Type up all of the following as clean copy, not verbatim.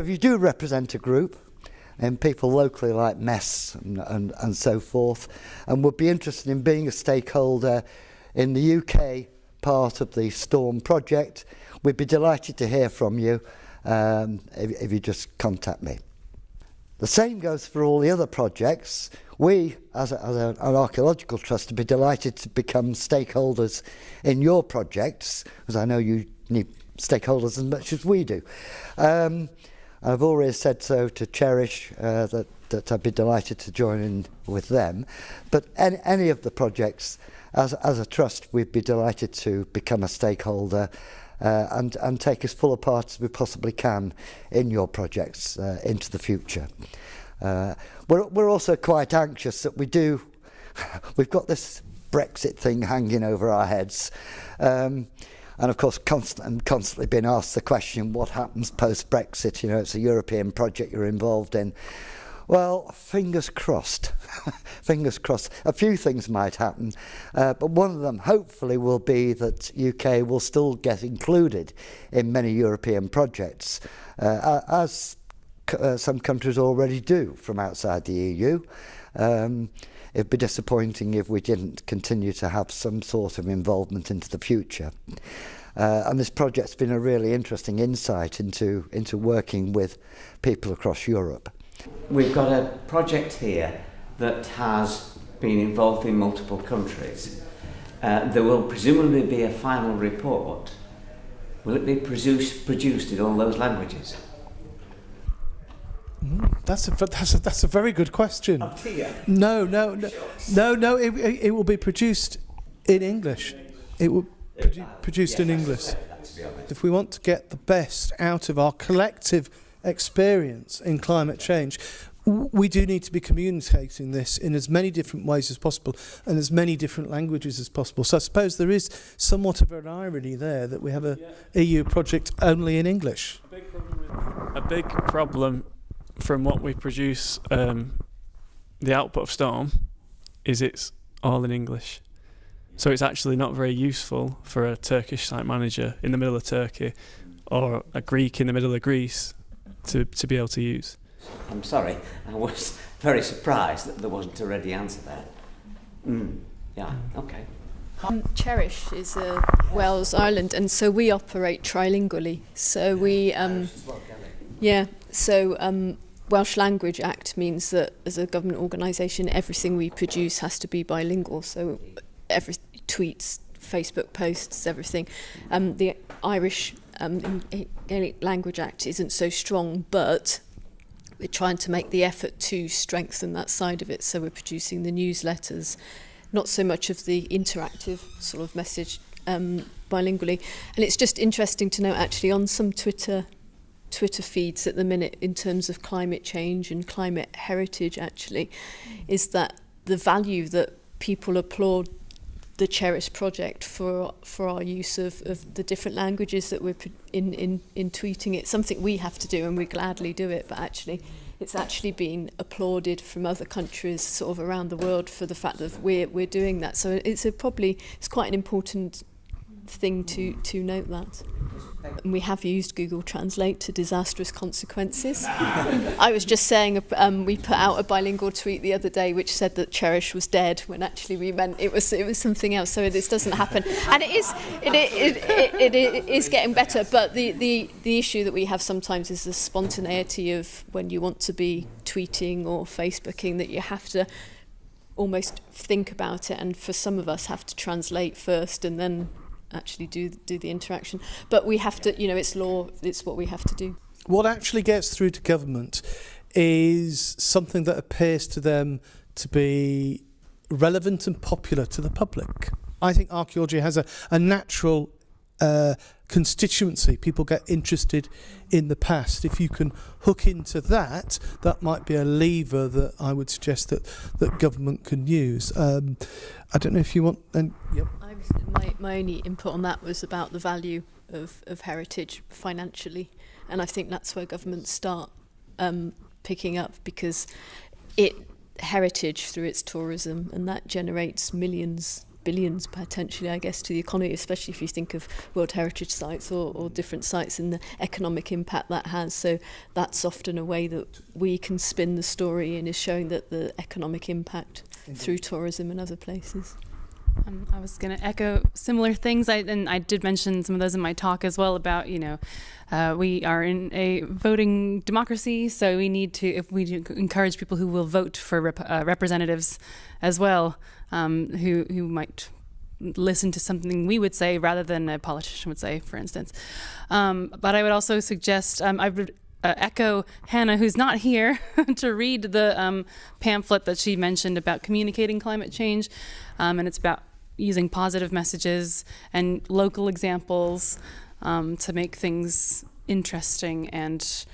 If you do represent a group, and people locally like MES and so forth, and would be interested in being a stakeholder in the UK part of the Storm project, we'd be delighted to hear from you if you just contact me. The same goes for all the other projects. We, as an archaeological trust, would be delighted to become stakeholders in your projects, because I know you need stakeholders as much as we do. I've already said so to Cherish, that I'd be delighted to join in with them. But any of the projects, as a trust, we'd be delighted to become a stakeholder and take as full a part as we possibly can in your projects into the future. We're also quite anxious that we've got this Brexit thing hanging over our heads. And of course, constantly being asked the question, what happens post-Brexit? You know, it's a European project you're involved in. Well, fingers crossed. Fingers crossed. A few things might happen, but one of them hopefully will be that UK will still get included in many European projects, as some countries already do from outside the EU. It'd be disappointing if we didn't continue to have some sort of involvement into the future. And this project's been a really interesting insight into working with people across Europe. We've got a project here that has been involved in multiple countries. There will presumably be a final report. Will it be produced in all those languages? That's a very good question. No. It will be produced in English. It will be produced in English. If we want to get the best out of our collective experience in climate change, we do need to be communicating this in as many different ways as possible and as many different languages as possible. So I suppose there is somewhat of an irony there that we have a EU project only in English. A big problem from what we produce, the output of Storm, is it's all in English. So it's actually not very useful for a Turkish site manager in the middle of Turkey or a Greek in the middle of Greece to be able to use. I'm sorry, I was very surprised that there wasn't a ready answer there. Yeah, okay. Cherish is Wales, Ireland, and so we operate trilingually. So we, Welsh Language Act means that as a government organisation, everything we produce has to be bilingual. So every tweets, Facebook posts, everything. The Irish Gaelic Language Act isn't so strong, but we're trying to make the effort to strengthen that side of it. So we're producing the newsletters, not so much of the interactive sort of message bilingually. And it's just interesting to know actually on some Twitter feeds at the minute in terms of climate change and climate heritage actually, is that the value that people applaud the Cherish project for our use of the different languages that we're in tweeting. It's something we have to do and we gladly do it, but actually it's actually been applauded from other countries sort of around the world for the fact that we're doing that. So it's quite an important thing to note that. And we have used Google Translate to disastrous consequences. I was just saying we put out a bilingual tweet the other day which said that Cherish was dead when actually we meant it was something else. So this doesn't happen, and it is getting better. But the issue that we have sometimes is the spontaneity of when you want to be tweeting or Facebooking, that you have to almost think about it, and for some of us have to translate first and then actually do the interaction. But we have to, it's law, it's what we have to do. What actually gets through to government is something that appears to them to be relevant and popular to the public. I think archaeology has a natural constituency. People get interested in the past. If you can hook into that, that might be a lever that I would suggest that government can use. I don't know if you want... Yep. My only input on that was about the value of heritage financially, and I think that's where governments start picking up, because heritage through its tourism, and that generates millions billions potentially, I guess, to the economy, especially if you think of World Heritage sites or different sites and the economic impact that has. So that's often a way that we can spin the story in, is showing that the economic impact through tourism and other places. I was going to echo similar things, and I did mention some of those in my talk as well about, we are in a voting democracy, so we need to, if we do encourage people who will vote for representatives as well, who might listen to something we would say rather than a politician would say, for instance. But I would also suggest, I would echo Hannah, who's not here, to read the pamphlet that she mentioned about communicating climate change, and it's about using positive messages and local examples to make things interesting and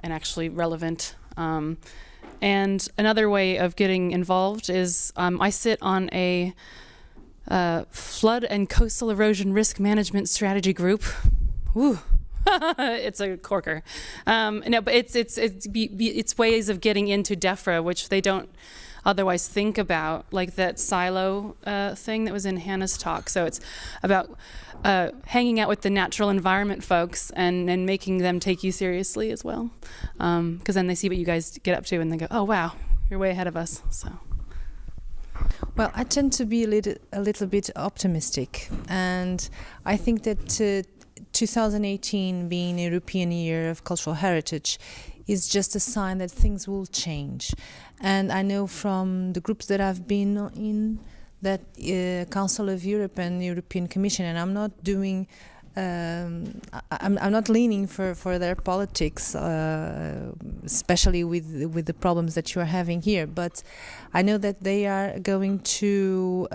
actually relevant. And another way of getting involved is I sit on a flood and coastal erosion risk management strategy group. Woo. It's a corker. No, but it's ways of getting into DEFRA, which they don't otherwise think about, like that silo thing that was in Hannah's talk. So it's about hanging out with the natural environment folks and making them take you seriously as well. Because then they see what you guys get up to and they go, oh, wow, you're way ahead of us. So. Well, I tend to be a little bit optimistic. And I think that 2018 being European Year of Cultural Heritage is just a sign that things will change. And I know from the groups that I've been in that Council of Europe and European Commission, and I'm not doing, I'm not leaning for their politics, especially with the problems that you are having here. But I know that they are going to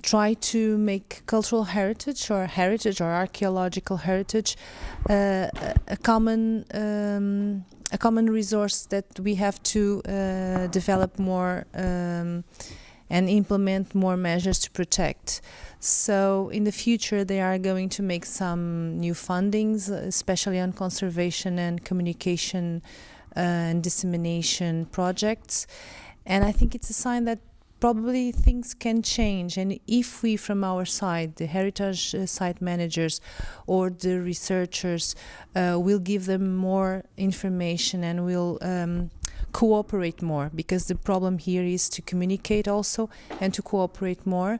try to make cultural heritage or archaeological heritage a common resource that we have to develop more and implement more measures to protect. So in the future they are going to make some new fundings, especially on conservation and communication and dissemination projects. And I think it's a sign that probably things can change, and if we from our side, the heritage site managers or the researchers, will give them more information and will cooperate more, because the problem here is to communicate also and to cooperate more,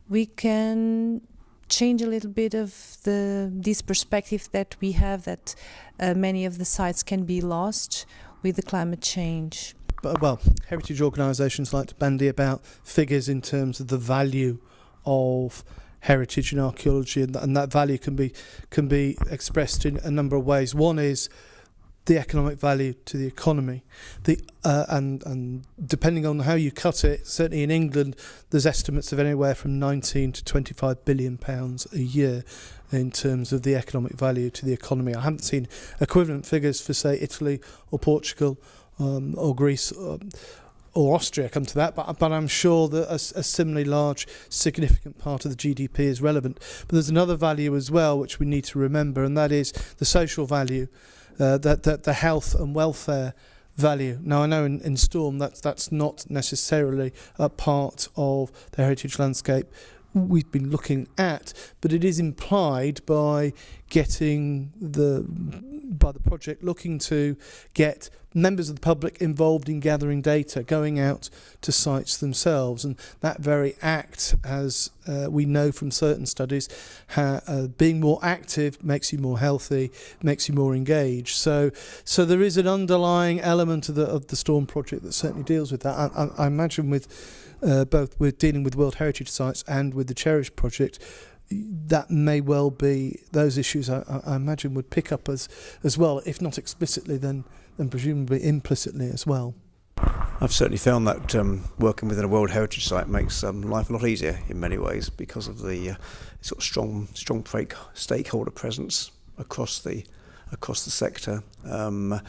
we can change a little bit of this perspective that we have, that many of the sites can be lost with the climate change. Well, heritage organisations like to bandy about figures in terms of the value of heritage and archaeology, and that value can be expressed in a number of ways. One is the economic value to the economy, and depending on how you cut it, certainly in England, there's estimates of anywhere from 19 to 25 billion pounds a year in terms of the economic value to the economy. I haven't seen equivalent figures for, say, Italy or Portugal, or Greece or Austria, come to that, but I'm sure that a similarly large, significant part of the GDP is relevant. But there's another value as well which we need to remember, and that is the social value, that the health and welfare value. Now I know in Storm that's not necessarily a part of the heritage landscape we've been looking at, but it is implied by the project looking to get members of the public involved in gathering data, going out to sites themselves, and that very act, as we know from certain studies, being more active makes you more healthy, makes you more engaged. So there is an underlying element of the Storm project that certainly deals with that. I imagine with both with dealing with World Heritage sites and with the Cherish project, that may well be those issues I imagine would pick up as well, if not explicitly, then presumably implicitly as well. I've certainly found that working within a World Heritage site makes life a lot easier in many ways, because of the sort of strong stakeholder presence across the sector, and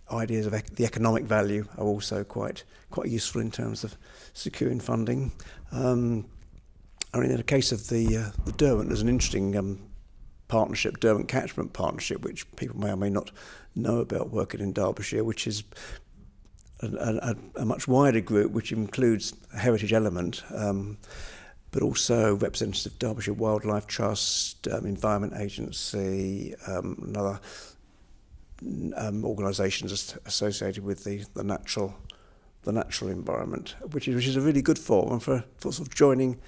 ideas of the economic value are also quite useful in terms of securing funding. I mean, in the case of the Derwent, there's an interesting partnership, Derwent Catchment Partnership, which people may or may not know about, working in Derbyshire, which is a much wider group, which includes a heritage element, but also representatives of Derbyshire Wildlife Trust, Environment Agency, and other organisations associated with the natural environment, which is a really good forum for sort of joining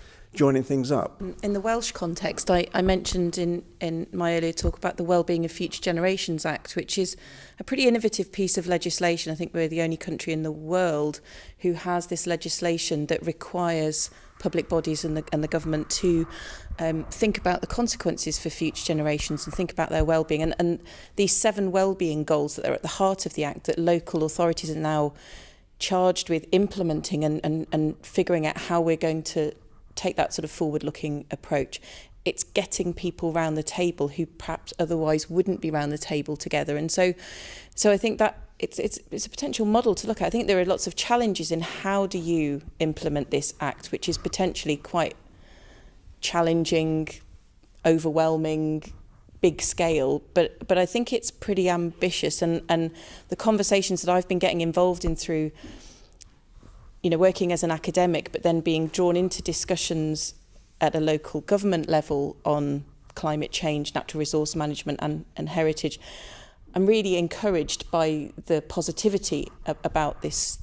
things up. In the Welsh context, I mentioned in my earlier talk about the Wellbeing of Future Generations Act, which is a pretty innovative piece of legislation. I think we're the only country in the world who has this legislation that requires public bodies and the government to think about the consequences for future generations and think about their well-being. And these 7 well-being goals that are at the heart of the Act that local authorities are now charged with implementing and figuring out how we're going to take that sort of forward-looking approach. It's getting people round the table who perhaps otherwise wouldn't be round the table together. And so I think that it's a potential model to look at. I think there are lots of challenges in how do you implement this Act, which is potentially quite challenging, overwhelming, big scale, but I think it's pretty ambitious, and the conversations that I've been getting involved in through, you know, working as an academic, but then being drawn into discussions at a local government level on climate change, natural resource management and heritage, I'm really encouraged by the positivity about this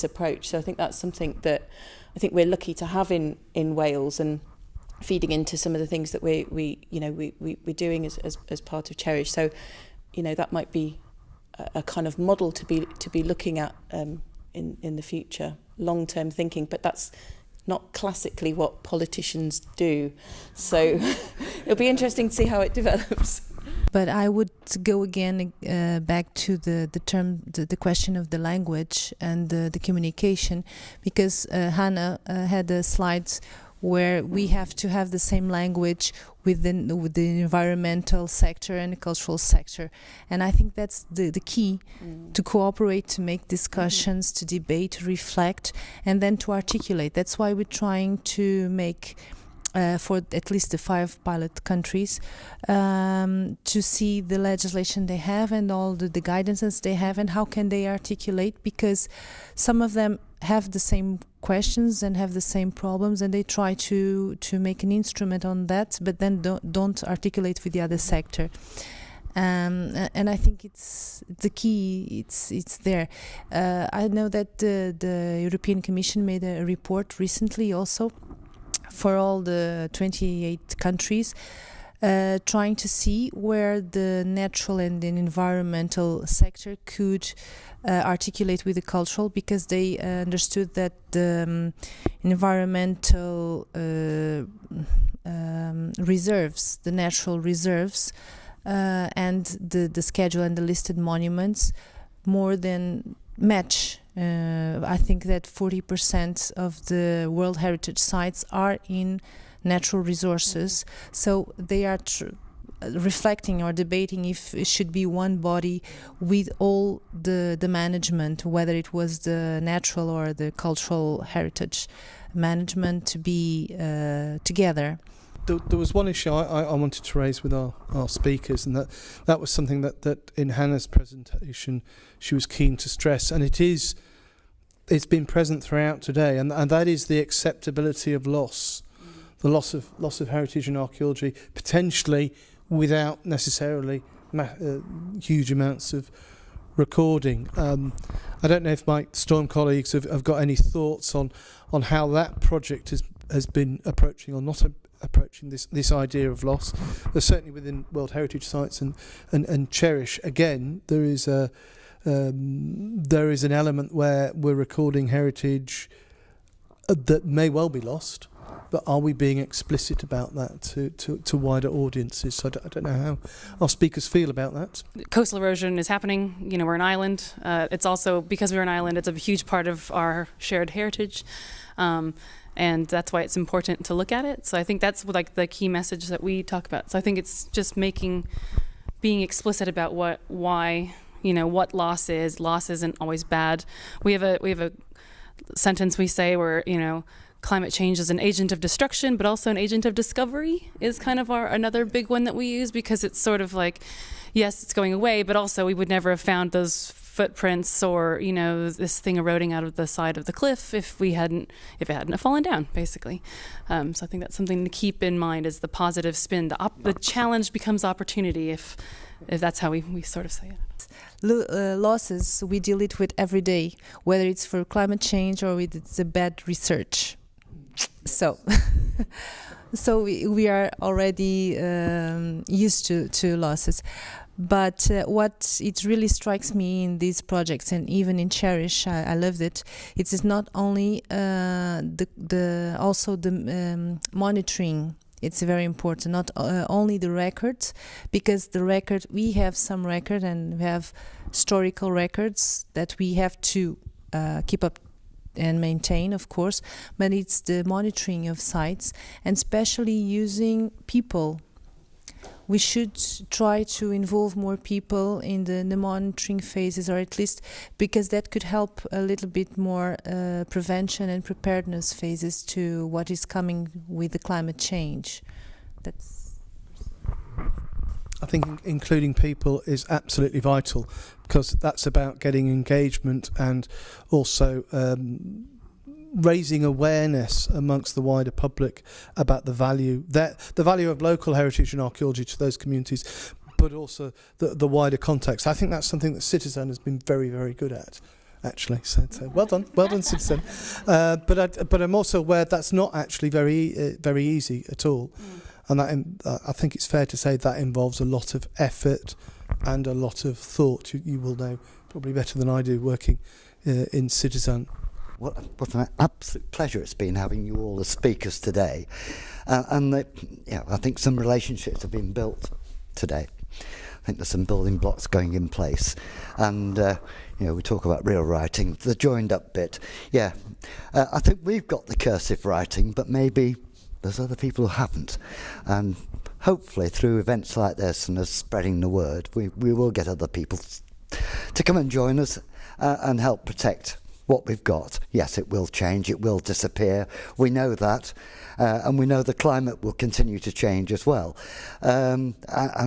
approach. So I think that's something that I think we're lucky to have in Wales, and feeding into some of the things that we're doing as part of Cherish. So, you know, that might be a kind of model to be looking at in the future, long-term thinking, but that's not classically what politicians do. So it'll be interesting to see how it develops. But I would go again back to the question of the language and the communication, because Hannah had the slides where we have to have the same language with the environmental sector and the cultural sector. And I think that's the key, to cooperate, to make discussions, to debate, to reflect, and then to articulate. That's why we're trying to make, for at least the 5 pilot countries, to see the legislation they have and all the guidances they have and how can they articulate, because some of them have the same questions and have the same problems, and they try to make an instrument on that, but then don't articulate with the other sector. And I think it's the key. It's there. I know that the European Commission made a report recently also for all the 28 countries, trying to see where the natural and the environmental sector could articulate with the cultural, because they understood that the environmental reserves, the natural reserves, and the schedule and the listed monuments more than match. I think that 40% of the World Heritage sites are in natural resources, so they are reflecting or debating if it should be one body with all the management, whether it was the natural or the cultural heritage management, to be together. There was one issue I wanted to raise with our speakers, and that was something that in Hannah's presentation she was keen to stress, and it's been present throughout today, and that is the acceptability of loss, the loss of heritage and archaeology, potentially without necessarily huge amounts of recording. I don't know if my Storm colleagues have got any thoughts on how that project has been approaching or not approaching this idea of loss. But certainly within World Heritage Sites and Cherish, again, there is an element where we're recording heritage that may well be lost, but are we being explicit about that to wider audiences? So I don't know how our speakers feel about that. Coastal erosion is happening. You know, we're an island. It's also, because we're an island, it's a huge part of our shared heritage. And that's why it's important to look at it. So I think that's like the key message that we talk about. So I think it's just being explicit about why, you know, what loss is. Loss isn't always bad. We have a sentence we say where, you know, climate change as an agent of destruction, but also an agent of discovery is kind of another big one that we use, because it's sort of like, yes, it's going away, but also we would never have found those footprints or, you know, this thing eroding out of the side of the cliff if it hadn't fallen down, basically. So I think that's something to keep in mind, is the positive spin. The challenge becomes opportunity if that's how we sort of say it. Losses, we deal it with every day, whether it's for climate change or it's a bad research. So we are already used to losses. But what it really strikes me in these projects, and even in Cherish, I loved it. It is not only also the monitoring. It's very important. Not only the records, because we have some record and we have historical records that we have to keep up and maintain, of course. But it's the monitoring of sites, and especially using people. We should try to involve more people in the monitoring phases, or at least because that could help a little bit more prevention and preparedness phases to what is coming with the climate change. I think including people is absolutely vital, because that's about getting engagement and also raising awareness amongst the wider public about the value of local heritage and archaeology to those communities, but also the wider context. I think that's something that Citizen has been very, very good at, actually. So well done, Citizen. But I'm also aware that's not actually very easy at all, and that I think it's fair to say that involves a lot of effort and a lot of thought. You will know probably better than I do, working in Citizen. What an absolute pleasure it's been having you all as speakers today. I think some relationships have been built today. I think there's some building blocks going in place. And, we talk about real writing, the joined up bit. Yeah, I think we've got the cursive writing, but maybe there's other people who haven't. And hopefully through events like this and us spreading the word, we will get other people to come and join us and help protect what we've got. Yes, it will change, it will disappear. We know that, and we know the climate will continue to change as well, and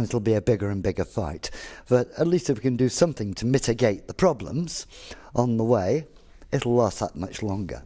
it'll be a bigger and bigger fight. But at least if we can do something to mitigate the problems on the way, it'll last that much longer.